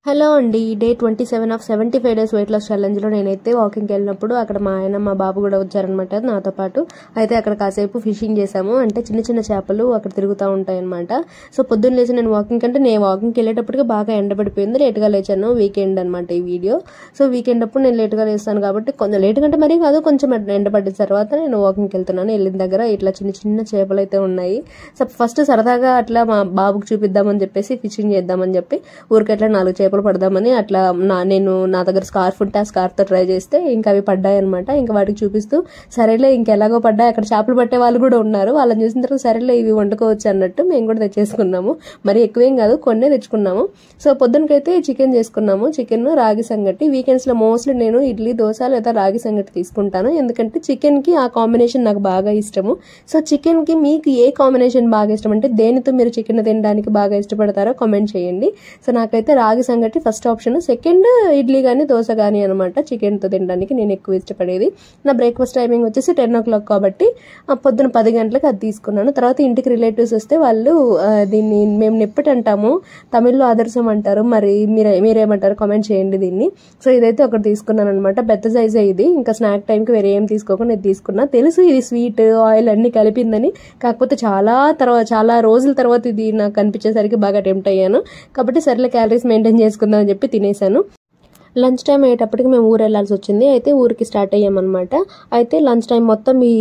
Hello అండి. Day 27 of 75 days weight loss ఛాలెంజ్లో నేనైతే వాకింగ్కి వెళ్ళినప్పుడు అక్కడ మా ఆయన మా బాబు కూడా వచ్చారనమాట నాతో పాటు. అయితే అక్కడ కాసేపు ఫిషింగ్ చేసాము. అంటే చిన్న చిన్న చేపలు అక్కడ తిరుగుతూ ఉంటాయి అనమాట. సో పొద్దున్న లేచి నేను వాకింగ్కి వెళ్ళేటప్పటికి బాగా ఎండబడిపోయింది. లేట్గా లేచాను. వీకెండ్ అనమాట ఈ వీడియో. సో వీకెండ్ అప్పుడు నేను లేట్గా లేస్తాను కాబట్టి కొంచెం లేట్ కంటే మరీ కాదు, కొంచెం ఎండబడిన తర్వాత నేను వాకింగ్కి వెళ్తున్నాను. వెళ్ళిన దగ్గర ఇట్లా చిన్న చిన్న చేపలు అయితే ఉన్నాయి. సో ఫస్ట్ సరదాగా అట్లా మా బాబుకి చూపిద్దామని చెప్పేసి ఫిషింగ్ చేద్దామని చెప్పి ఊరికట్లా 4 చేపలు పడదామని అట్లా నేను నా దగ్గర స్కార్ఫ్ ఉంటే ఆ స్కార్ఫ్ తో ట్రై చేస్తే ఇంకా అవి పడ్డాయి అనమాట. ఇంకా వాటికి చూపిస్తూ సరేలే ఇంకెలాగో పడ్డాయి, అక్కడ చేపలు పట్టే వాళ్ళు కూడా ఉన్నారు, వాళ్ళని చూసిన తర్వాత సరేలే ఇవి వండుకోవచ్చు అన్నట్టు మేము కూడా తెచ్చేసుకున్నాము. మరి ఎక్కువేం కాదు, కొన్నే తెచ్చుకున్నాము. సో పొద్దునకైతే చికెన్ చేసుకున్నాము. చికెన్ రాగి సంగటి. వీకెండ్స్ లో మోస్ట్లీ నేను ఇడ్లీ దోశ లేదా రాగి సంగటి తీసుకుంటాను, ఎందుకంటే చికెన్ కి ఆ కాంబినేషన్ నాకు బాగా ఇష్టము. సో చికెన్ కి మీకు ఏ కాంబినేషన్ బాగా ఇష్టం అంటే దేనితో మీరు చికెన్ తినడానికి బాగా ఇష్టపడతారో కామెంట్ చేయండి. సో నాకైతే రాగి సంగటి ఫస్ట్ ఆప్షన్, సెకండ్ ఇడ్లీ కానీ దోశ కానీ అనమాట. చికెన్ తో తినడానికి నేను ఎక్కువ ఇష్టపడేది. నా బ్రేక్ఫాస్ట్ టైమింగ్ వచ్చేసి 10 o'clock కాబట్టి పొద్దున 10 గంటలకు అది తీసుకున్నాను. తర్వాత ఇంటికి రిలేటివ్స్ వస్తే వాళ్ళు దీన్ని మేము నిప్పటి అంటాము, తమిళ్లో ఆదర్శం అంటారు, మరి మీరేమంటారు కామెంట్ చేయండి దీన్ని. సో ఇదైతే ఒకటి తీసుకున్నాను అనమాట. పెద్ద సైజే ఇది. ఇంకా స్నాక్ టైంకి వేరే ఏం తీసుకోకుండా ఇది తీసుకున్నా. తెలుసు ఇది స్వీట్ ఆయిల్ అన్ని కలిపిందని, కాకపోతే చాలా రోజుల తర్వాత ఇది నాకు కనిపించేసరికి బాగా టెంప్ట్ అయ్యాను. కాబట్టి సర్లే క్యాలరీస్ మెయింటైన్ చేసుకుందాం అని చెప్పి తినేసాను. లంచ్ టైం అయ్యేటప్పటికి మేము ఊరు వెళ్లాల్సి వచ్చింది. అయితే ఊరికి స్టార్ట్ అయ్యామన్నమాట. అయితే లంచ్ టైం మొత్తం ఈ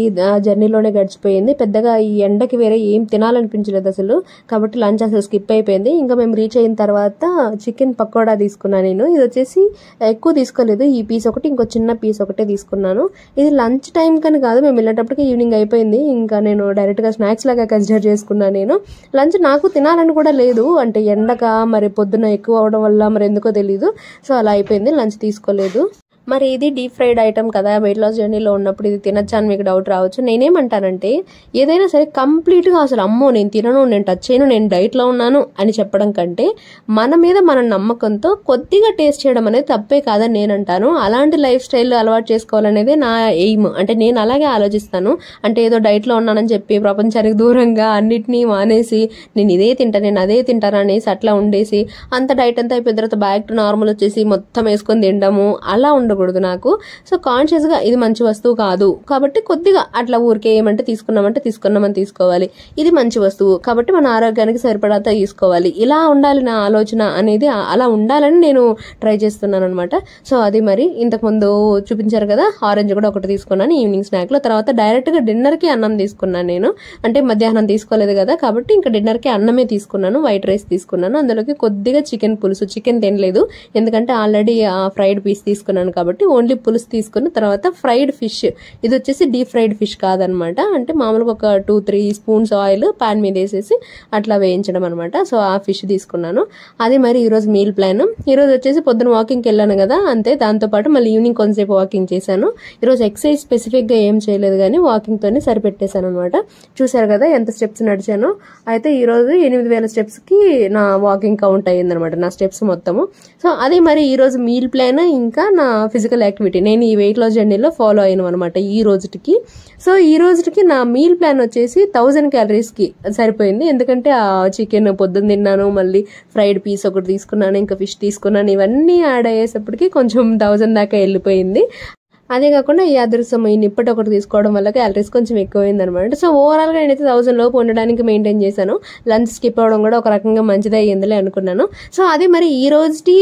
జర్నీలోనే గడిచిపోయింది. పెద్దగా ఈ ఎండకి వేరే ఏం తినాలనిపించలేదు అసలు, కాబట్టి లంచ్ అసలు స్కిప్ అయిపోయింది. ఇంకా మేము రీచ్ అయిన తర్వాత చికెన్ పకోడా తీసుకున్నాను నేను. ఇది వచ్చేసి ఎక్కువ తీసుకోలేదు, ఈ పీస్ ఒకటి ఇంకో చిన్న పీస్ ఒకటే తీసుకున్నాను. ఇది లంచ్ టైం కని కాదు, మేము వెళ్ళేటప్పటికి ఈవినింగ్ అయిపోయింది. ఇంకా నేను డైరెక్ట్ గా స్నాక్స్ లాగా కన్సిడర్ చేసుకున్నాను. నేను లంచ్ నాకు తినాలని కూడా లేదు, అంటే ఎండక మరి పొద్దున ఎక్కువ అవడం వల్ల మరి ఎందుకో తెలీదు, సో అలా అయిపోయింది. లంచ్ తీసుకోలేదు. మరి ఇది డీప్ ఫ్రైడ్ ఐటమ్ కదా, వెయిట్ లాస్ జర్నీలో ఉన్నప్పుడు ఇది తినచ్చా అని మీకు డౌట్ రావచ్చు. నేనేమంటానంటే ఏదైనా సరే కంప్లీట్ గా అసలు అమ్మో నేను తినను, నేను టచ్ చేయను, నేను డైట్ లో ఉన్నాను అని చెప్పడం కంటే మన మీద మన నమ్మకంతో కొద్దిగా టేస్ట్ చేయడం అనేది తప్పే కాదని నేను అంటాను. అలాంటి లైఫ్ స్టైల్ అలవాటు చేసుకోవాలనేది నా ఎయిమ్. అంటే నేను అలాగే ఆలోచిస్తాను. అంటే ఏదో డైట్ లో ఉన్నానని చెప్పి ప్రపంచానికి దూరంగా అన్నిటినీ మానేసి నేను ఇదే తింటా నేను అదే తింటాను అనేసి అట్లా ఉండేసి అంత డైట్ అంతా అయిపోయిన తర్వాత బ్యాక్ టు నార్మల్ వచ్చేసి మొత్తం వేసుకొని తినడము అలా ఉండకూడదు నాకు. సో కాన్షియస్ గా ఇది మంచి వస్తువు కాదు కాబట్టి కొద్దిగా అట్లా ఊరికే ఏమంటే తీసుకున్నామని తీసుకోవాలి. ఇది మంచి వస్తువు కాబట్టి మన ఆరోగ్యానికి సరిపడంత తీసుకోవాలి. ఇలా ఉండాలి నా ఆలోచన అనేది, అలా ఉండాలని నేను ట్రై చేస్తున్నాను అనమాట. సో అది మరి ఇంతకు ముందు చూపించారు కదా, ఆరెంజ్ కూడా ఒకటి తీసుకున్నాను ఈవినింగ్ స్నాక్ లో. తర్వాత డైరెక్ట్ గా డిన్నర్ కి అన్నం తీసుకున్నాను నేను. అంటే మధ్యాహ్నం తీసుకోలేదు కదా కాబట్టి ఇంకా డిన్నర్ కి అన్నమే తీసుకున్నాను. వైట్ రైస్ తీసుకున్నాను, అందులోకి కొద్దిగా చికెన్ పులుసు. చికెన్ తినలేదు ఎందుకంటే ఆల్రెడీ ఫ్రైడ్ పీస్ తీసుకున్నాను కాబట్టి ఓన్లీ పులుసు తీసుకుని తర్వాత ఫ్రైడ్ ఫిష్. ఇది వచ్చేసి డీప్ ఫ్రైడ్ ఫిష్ కాదనమాట, అంటే మామూలుగా ఒక 2-3 స్పూన్స్ ఆయిల్ పాన్ మీద వేసేసి అట్లా వేయించడం అనమాట. సో ఆ ఫిష్ తీసుకున్నాను. అది మరి ఈ రోజు మీల్ ప్లాన్. ఈ రోజు వచ్చేసి పొద్దున వాకింగ్కి వెళ్ళాను కదా అంతే, దాంతో పాటు మళ్ళీ ఈవినింగ్ కొంతసేపు వాకింగ్ చేశాను. ఈ రోజు ఎక్సర్సైజ్ స్పెసిఫిక్ గా ఏం చేయలేదు కానీ వాకింగ్ తోనే సరిపెట్టేశాను అనమాట. చూసారు కదా ఎంత స్టెప్స్ నడిచాను. అయితే ఈ రోజు 8,000 స్టెప్స్ కి నా వాకింగ్ కౌంట్ అయ్యిందనమాట, నా స్టెప్స్ మొత్తము. సో అది మరి ఈ రోజు మీల్ ప్లాన్ ఇంకా నా ఫిజికల్ యాక్టివిటీ నేను ఈ వెయిట్ లాస్ జర్నీలో ఫాలో అయ్యాను అనమాట ఈ రోజుకి. సో ఈ రోజుకి నా మీల్ ప్లాన్ వచ్చేసి 1000 calories కి సరిపోయింది. ఎందుకంటే ఆ చికెన్ పొద్దున్న తిన్నాను, మళ్ళీ ఫ్రైడ్ పీస్ ఒకటి తీసుకున్నాను, ఇంకా ఫిష్ తీసుకున్నాను, ఇవన్నీ యాడ్ అయ్యేసప్పటికి కొంచెం 1000 దాకా వెళ్ళిపోయింది. అదే కాకుండా ఈ అదృష్టం ఈ నిప్పటి ఒకటి తీసుకోవడం వల్ల క్యాలరీస్ కొంచెం ఎక్కువైంది అనమాట. సో ఓవరాల్ గా నేనైతే 1000 లోపు ఉండడానికి మెయింటైన్ చేశాను. లంచ్ స్కిప్ అవడం కూడా ఒక రకంగా మంచిదే అయ్యిందిలే అనుకున్నాను. సో అది మరి ఈ రోజుటి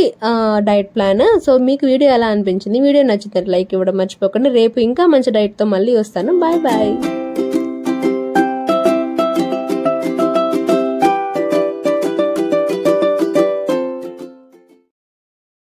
డైట్ ప్లాన్. సో మీకు వీడియో ఎలా అనిపించింది? వీడియో నచ్చితే లైక్ ఇవ్వడం మర్చిపోకండి. రేపు ఇంకా మంచి డైట్ తో మళ్ళీ వస్తాను. Bye bye.